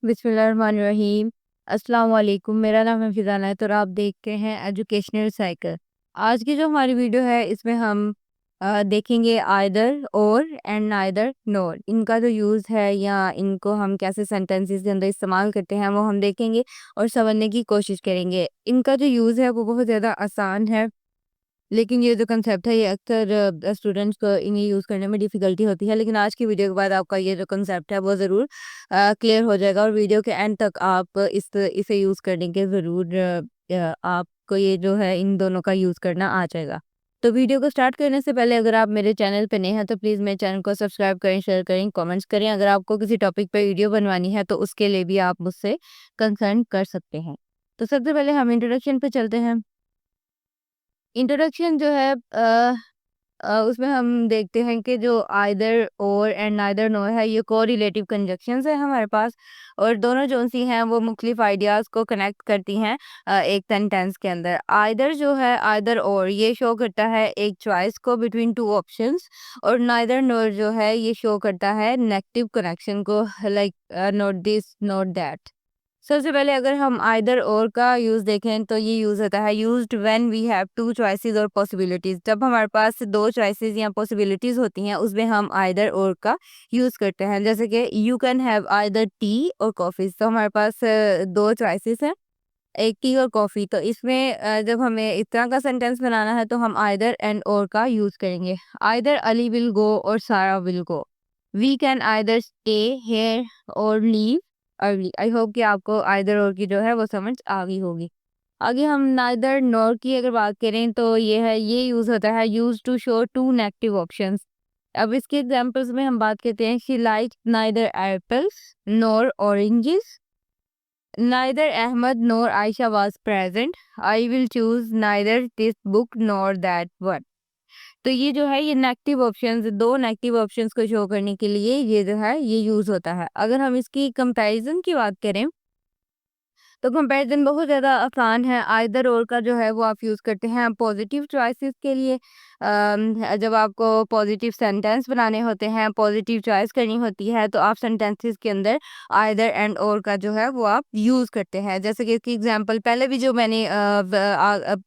बिस्मिल्लाहिर्रहमानिर्रहीम। अस्सलाम वालेकुम। मेरा नाम है फिज़ाना है और आप देख रहे हैं एजुकेशनल साइकिल। आज की जो हमारी वीडियो है इसमें हम देखेंगे आइदर और एंड नाइदर नोर, इनका जो यूज़ है या इनको हम कैसे सेंटेंसेस के अंदर इस्तेमाल करते हैं वो हम देखेंगे और समझने की कोशिश करेंगे। इनका जो यूज़ है वो बहुत ज़्यादा आसान है, लेकिन ये जो कंसेप्ट है ये अक्सर स्टूडेंट्स को इन्हें यूज़ करने में डिफ़िकल्टी होती है। लेकिन आज की वीडियो के बाद आपका ये जो कंसेप्ट है वो ज़रूर क्लियर हो जाएगा और वीडियो के एंड तक आप इसे यूज़ करने के ज़रूर आपको ये जो है इन दोनों का यूज़ करना आ जाएगा। तो वीडियो को स्टार्ट करने से पहले अगर आप मेरे चैनल पे नए हैं तो प्लीज़ मेरे चैनल को सब्सक्राइब करें, शेयर करें, कमेंट्स करें। अगर आपको किसी टॉपिक पे वीडियो बनवानी है तो उसके लिए भी आप मुझसे कंसर्न कर सकते हैं। तो सबसे पहले हम इंट्रोडक्शन पे चलते हैं। इंट्रोडक्शन जो है उसमें हम देखते हैं कि जो आइदर और एंड नाइदर नो है ये कोरिलेटिव कंजक्शंस है हमारे पास, और दोनों जो सी हैं वो मुख्तलिफ आइडियाज़ को कनेक्ट करती हैं एक सेंटेंस के अंदर। आइदर जो है आइदर और ये शो करता है एक चॉइस को बिटवीन टू ऑप्शंस, और नाइदर नोर जो है ये शो करता है नेगेटिव कनेक्शन को, like not this not that. सबसे पहले अगर हम आइदर और का यूज़ देखें तो ये यूज़ होता है used when we have two choices और पॉसिबिलिटीज़। जब हमारे पास दो चॉइसेस या पॉसिबिलिटीज़ होती हैं उसमें हम आइदर और का यूज़ करते हैं। जैसे कि you can have either T और कॉफ़ी, तो हमारे पास दो चॉइसेस हैं, एक टी और कॉफ़ी। तो इसमें जब हमें इस तरह का सेंटेंस बनाना है तो हम आइदर एंड और का यूज़ करेंगे। आइदर अली विल गो और Sara will go. We can either stay here और लीव अर्ली। आई होप कि आपको आइदर और की जो है वो समझ आ गई होगी। आगे हम नाइदर नॉर की अगर बात करें तो ये है, ये यूज़ होता है use to show two negative options. अब इसके एग्जांपल्स में हम बात करते हैं, she like neither apples nor oranges. Neither Ahmed nor Ayesha was present. I will choose neither this book nor that one. तो ये जो है ये नेगेटिव ऑप्शंस, दो नेगेटिव ऑप्शंस को शो करने के लिए ये जो है ये यूज होता है। अगर हम इसकी कंपैरिजन की बात करें तो कंपैरिजन बहुत ज़्यादा आसान है। आइदर और का जो है वो आप यूज़ करते हैं पॉजिटिव चॉइसेस के लिए। जब आपको पॉजिटिव सेंटेंस बनाने होते हैं, पॉजिटिव चॉइस करनी होती है, तो आप सेंटेंसेस के अंदर आइदर एंड और का जो है वो आप यूज़ करते हैं। जैसे कि इसकी एग्जांपल पहले भी जो मैंने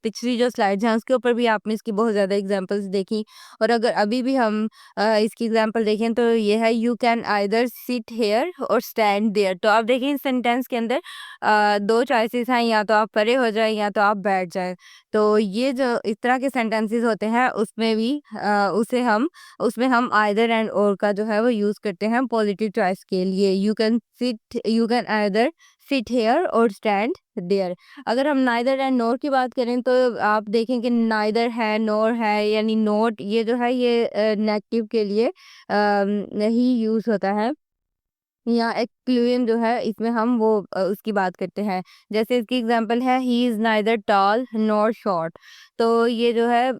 पिछली जो स्लाइड्स हैं उसके ऊपर भी आपने इसकी बहुत ज़्यादा एग्जांपल्स देखी, और अगर अभी भी हम इसकी एग्जांपल देखें तो ये है, you can either sit here और स्टैंड देयर। तो आप देखें इस सेंटेंस के अंदर दो चॉइसेस हैं, या तो आप खड़े हो जाएं या तो आप बैठ जाएं। तो ये जो इस तरह के सेंटेंसेस होते हैं उसमें भी उसमें हम आइदर एंड और का जो है वो यूज करते हैं पॉजिटिव चॉइस के लिए। You can either sit here और स्टैंड देयर। अगर हम नाइदर एंड नोर की बात करें तो आप देखें कि नाइदर है नोर है, यानी नोट ये जो है ये नेगेटिव के लिए नहीं यूज होता है, या एक्सक्लूजन जो है इसमें हम वो उसकी बात करते हैं। जैसे इसकी एग्जांपल है, he is neither tall nor short. तो ये जो है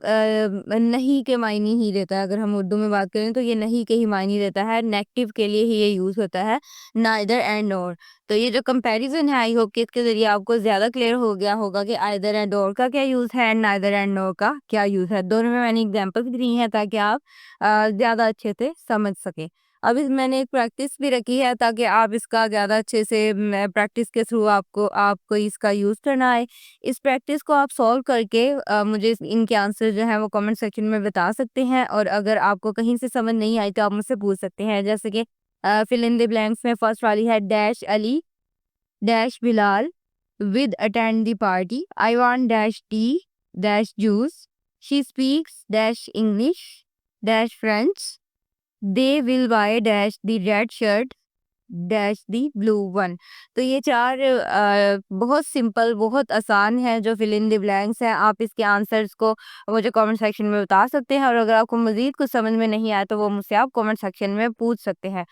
नहीं के मायने ही देता है। अगर हम उर्दू में बात करें तो ये नहीं के ही मायने देता है, नेगेटिव के लिए ही ये यूज़ होता है नाइदर एंड नॉर। तो ये जो कंपैरिजन है आई होप कि इसके ज़रिए आपको ज़्यादा क्लियर हो गया होगा कि आइदर एंड और का क्या यूज़ है एंड नाइदर एंड नॉर का क्या यूज़ है। दोनों में मैंने एग्जांपल्स दी हैं ताकि आप ज़्यादा अच्छे से समझ सकें। अब इस मैंने एक प्रैक्टिस भी रखी है ताकि आप इसका ज़्यादा अच्छे से प्रैक्टिस के थ्रू आपको इसका यूज़ करना है। इस प्रैक्टिस को आप सॉल्व करके मुझे इनके आंसर जो हैं वो कमेंट सेक्शन में बता सकते हैं, और अगर आपको कहीं से समझ नहीं आई तो आप मुझसे पूछ सकते हैं। जैसे कि फिल इन द ब्लैंक्स में फर्स्ट वाली है, dash Ali dash Bilal with attend the party. I want dash T dash juice. She speaks dash English dash French. They will by dash the red shirt dash the blue one. तो ये चार बहुत simple बहुत आसान है जो फिल इन द ब्लैंक्स हैं। आप इसके आंसर्स को मुझे कमेंट सेक्शन में बता सकते हैं, और अगर आपको मजीद कुछ समझ में नहीं आया तो वो मुझसे आप कमेंट सेक्शन में पूछ सकते हैं।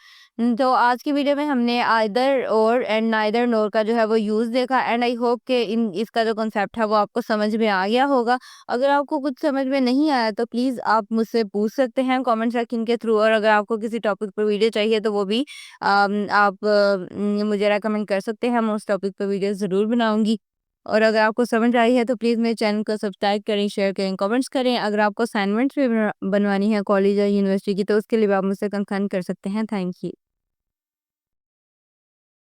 तो आज की वीडियो में हमने आइदर और एंड नाइदर नोर का जो है वो यूज़ देखा, एंड आई होप कि इन इसका जो कॉन्सेप्ट है वो आपको समझ में आ गया होगा। अगर आपको कुछ समझ में नहीं आया तो प्लीज़ आप मुझसे पूछ सकते हैं कमेंट सेक्शन के थ्रू, और अगर आपको किसी टॉपिक पर वीडियो चाहिए तो वो भी आप मुझे रेकमेंड कर सकते हैं, मैं उस टॉपिक पे वीडियो ज़रूर बनाऊँगी। और अगर आपको समझ आई है तो प्लीज़ मेरे चैनल को सब्सक्राइब करें, शेयर करें, कमेंट्स करें। अगर आपको असाइनमेंट्स भी बनवानी है कॉलेज या यूनिवर्सिटी की तो उसके लिए भी आप मुझसे कंसल्ट कर सकते हैं। Thank you.